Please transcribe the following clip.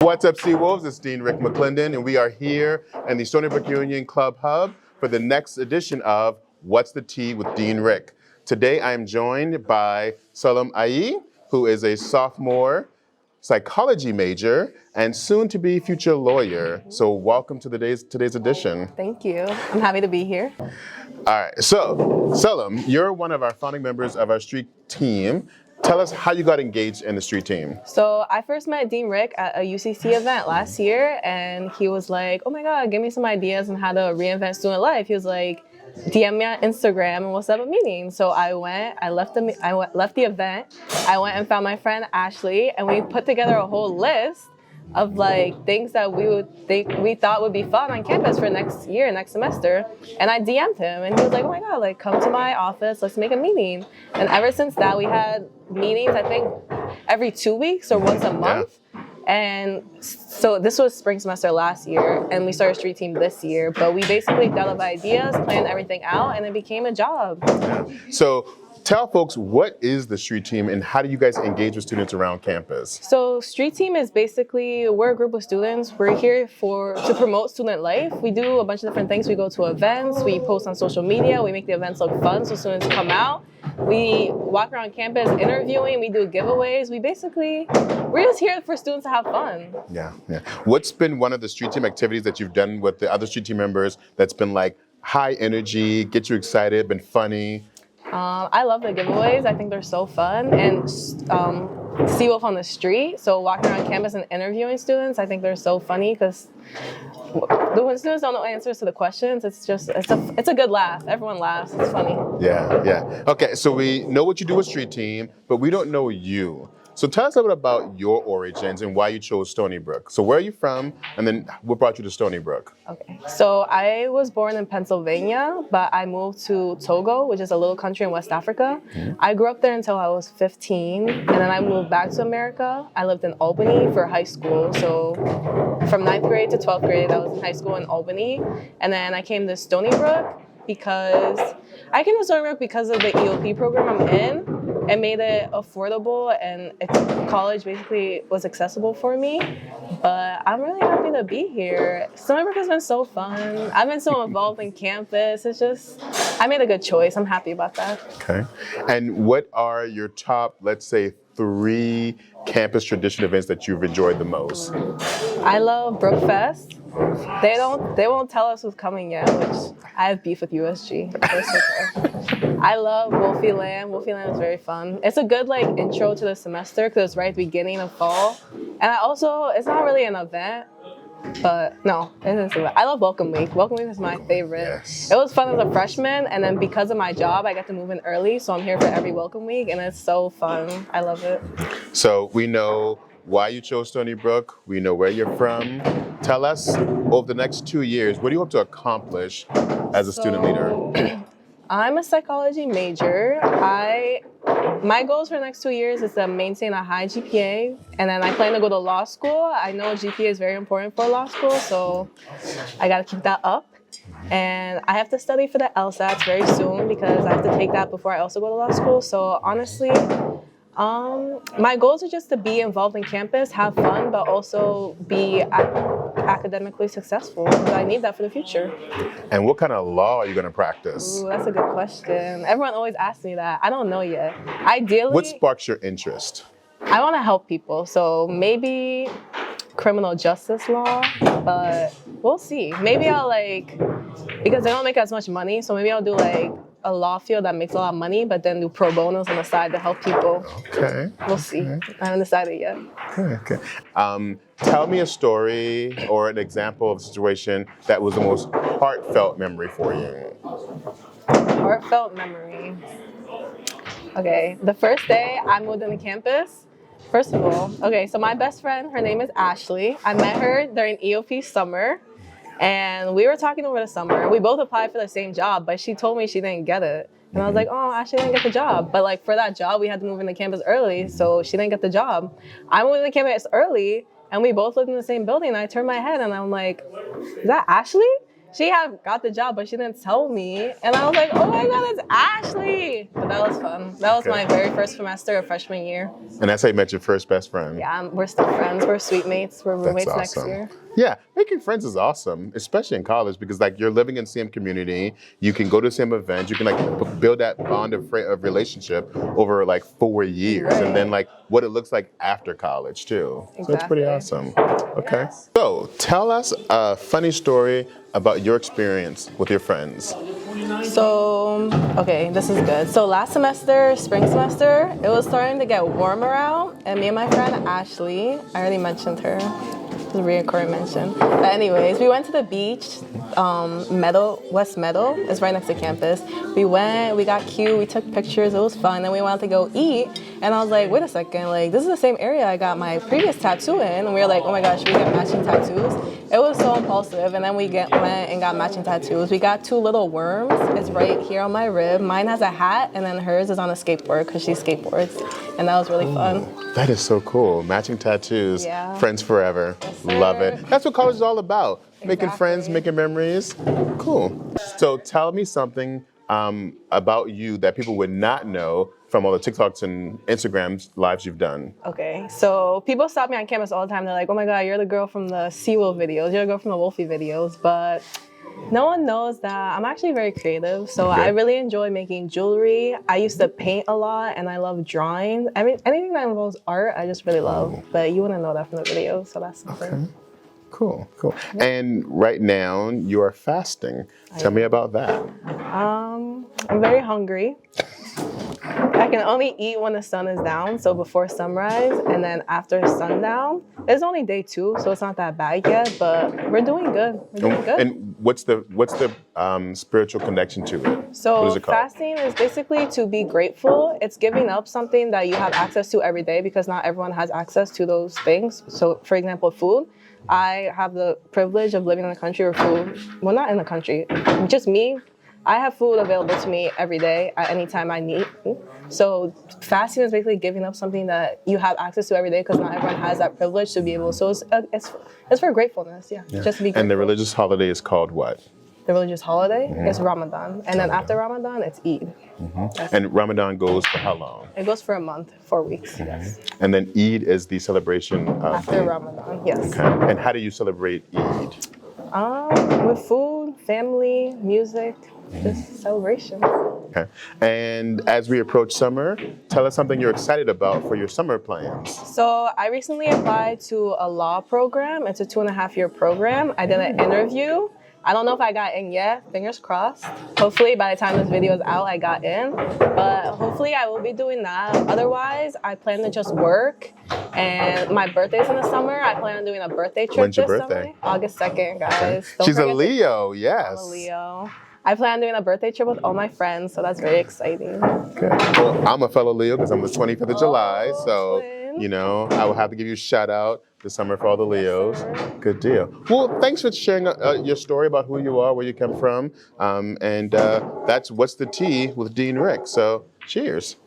What's up, Seawolves? It's Dean Rick McClendon, and we are here in the Stony Brook Union Club Hub for the next edition of What's the Tea with Dean Rick. Today, I am joined by Selom Ayi, who is a sophomore psychology major and soon-to-be future lawyer. So welcome to today's edition. Thank you. I'm happy to be here. All right, so Selom, you're one of our founding members of our street team. Tell us how you got engaged in the street team. So I first met Dean Rick at a UCC event last year, and he was like, oh my God, give me some ideas on how to reinvent student life. He was like, DM me on Instagram and we'll set up a meeting. So I left the event, I went and found my friend Ashley, and we put together a whole list of like things that we thought would be fun on campus for next semester. And I DM'd him and he was like, oh my God, like come to my office, let's make a meeting. And ever since that, we had meetings, I think every 2 weeks or once a month. And so this was spring semester last year, and we started street team this year, but we basically developed ideas, planned everything out, and it became a job. Yeah. So tell folks, what is the street team and how do you guys engage with students around campus? So street team is basically, we're a group of students. We're here to promote student life. We do a bunch of different things. We go to events, we post on social media, we make the events look fun so students come out. We walk around campus interviewing, we do giveaways. We're just here for students to have fun. Yeah. What's been one of the street team activities that you've done with the other street team members that's been like high energy, get you excited, been funny? I love the giveaways. I think they're so fun. And Seawolf on the street, so walking around campus and interviewing students, I think they're so funny because when students don't know answers to the questions, it's a good laugh. Everyone laughs. It's funny. Yeah. Okay, so we know what you do with street team, but we don't know you. So tell us a little bit about your origins and why you chose Stony Brook. So where are you from, and then what brought you to Stony Brook? Okay, so I was born in Pennsylvania, but I moved to Togo, which is a little country in West Africa. Mm-hmm. I grew up there until I was 15, and then I moved back to America. I lived in Albany for high school. So from 9th grade to 12th grade, I was in high school in Albany. And then I came to Stony Brook because of the EOP program I'm in. It made it affordable, and college basically was accessible for me. But I'm really happy to be here. Stony Brook has been so fun. I've been so involved in campus. I made a good choice. I'm happy about that. Okay. And what are your top, let's say, 3 campus tradition events that you've enjoyed the most? I love Brookfest. They won't tell us who's coming yet, which I have beef with USG. I love Wolfie Land. Wolfie Land is very fun. It's a good like intro to the semester because it's right at the beginning of fall. And it's not really an event, but no, it is. I love Welcome Week. Welcome Week is my favorite. Yes. It was fun as a freshman, and then because of my job, I got to move in early, so I'm here for every Welcome Week, and it's so fun. I love it. So we know why you chose Stony Brook. We know where you're from. Tell us, over the next 2 years, what do you hope to accomplish as a student leader? I'm a psychology major. My goals for the next 2 years is to maintain a high GPA, and then I plan to go to law school. I know GPA is very important for law school, so I got to keep that up. And I have to study for the LSATs very soon because I have to take that before I also go to law school. So honestly, my goals are just to be involved in campus, have fun, but also be academically successful because I need that for the future. And what kind of law are you going to practice? Ooh, that's a good question. Everyone always asks me that. I don't know yet. Ideally, what sparks your interest? I want to help people, so maybe criminal justice law, but we'll see. Maybe I'll because they don't make as much money, so maybe I'll do a law field that makes a lot of money, but then do pro bonos on the side to help people. Okay. We'll see. Okay. I haven't decided yet. Okay. Tell me a story or an example of a situation that was the most heartfelt memory for you. Heartfelt memory. Okay. The first day I moved into campus, first of all, so my best friend, her name is Ashley. I met her during EOP summer. And we were talking over the summer. We both applied for the same job, but she told me she didn't get it. And I was like, oh, Ashley didn't get the job. But for that job, we had to move into campus early, so she didn't get the job. I moved into campus early, and we both lived in the same building. And I turned my head, and I'm like, is that Ashley? she had got the job, but she didn't tell me. And I was like, oh my God, it's Ashley. But that was fun. That was my very first semester of freshman year. And that's how you met your first best friend. Yeah, we're still friends. We're suite mates. We're roommates That's awesome. next year. Yeah, making friends is awesome, especially in college, because like you're living in the same community, you can go to the same events, you can like build that bond of relationship over like 4 years, and then like what it looks like after college too. Exactly. So it's pretty awesome. Okay. So tell us a funny story about your experience with your friends. So, okay, this is good. So last semester, spring semester, it was starting to get warmer out, and me and my friend Ashley, I already mentioned her, it's a reoccurring mention. But anyways, we went to the beach, West Meadow, it's right next to campus. We went, we got cute, we took pictures, it was fun, then we wanted to go eat, and I was like, wait a second, like this is the same area I got my previous tattoo in, and we were like, oh my gosh, should we get matching tattoos? It was so impulsive, and then we went and got matching tattoos. We got 2 little worms. It's right here on my rib. Mine has a hat, and then hers is on a skateboard because she skateboards, and that was really fun. That is so cool. Matching tattoos, Yeah. friends forever. Love it. That's what college is all about. Making friends, Exactly. making memories. Cool. So tell me something about you that people would not know from all the TikToks and Instagrams lives you've done. Okay, so people stop me on campus all the time. They're like, oh my God, you're the girl from the SeaWorld videos. You're the girl from the Wolfie videos. But no one knows that I'm actually very creative. So I really enjoy making jewelry. I used to paint a lot, and I love drawing. I mean, anything that involves art, I just really love. But you wouldn't know that from the videos, so that's something. Cool. And right now you are fasting. Tell me about that. I'm very hungry. I can only eat when the sun is down, so before sunrise, and then after sundown. It's only day 2, so it's not that bad yet, but we're doing good. And what's the spiritual connection to it? So what is it called? fasting is basically to be grateful. It's giving up something that you have access to every day because not everyone has access to those things. So for example, food. I have the privilege of living in a country where food, well, not in the country, just me. I have food available to me every day at any time I need. So fasting is basically giving up something that you have access to every day because not everyone has that privilege to be able. So it's for gratefulness, just to be grateful. And the religious holiday is called what? The religious holiday is Ramadan. And then after Ramadan, it's Eid. And Ramadan goes for how long? It goes for a month, 4 weeks, yes. And then Eid is the celebration of After Ramadan, yes. Okay. And how do you celebrate Eid? With food, family, music, just celebration. Okay. And as we approach summer, tell us something you're excited about for your summer plans. So I recently applied to a law program. It's a 2.5-year program. I did an interview. I don't know if I got in yet, fingers crossed. Hopefully by the time this video is out, I got in. But hopefully I will be doing that. Otherwise, I plan to just work. And my birthday's in the summer. I plan on doing a birthday trip When's your this birthday? summer. August 2nd, guys. Don't She's a forget to- Leo, yes. I'm a Leo. I plan on doing a birthday trip with all my friends, so that's very exciting. Okay. Well, I'm a fellow Leo because I'm the 25th of July, so, twin. you know, I will have to give you a shout out this summer for all the Leos. Good deal. Well, thanks for sharing your story about who you are, where you come from, and that's What's the Tea with Dean Rick. So, cheers.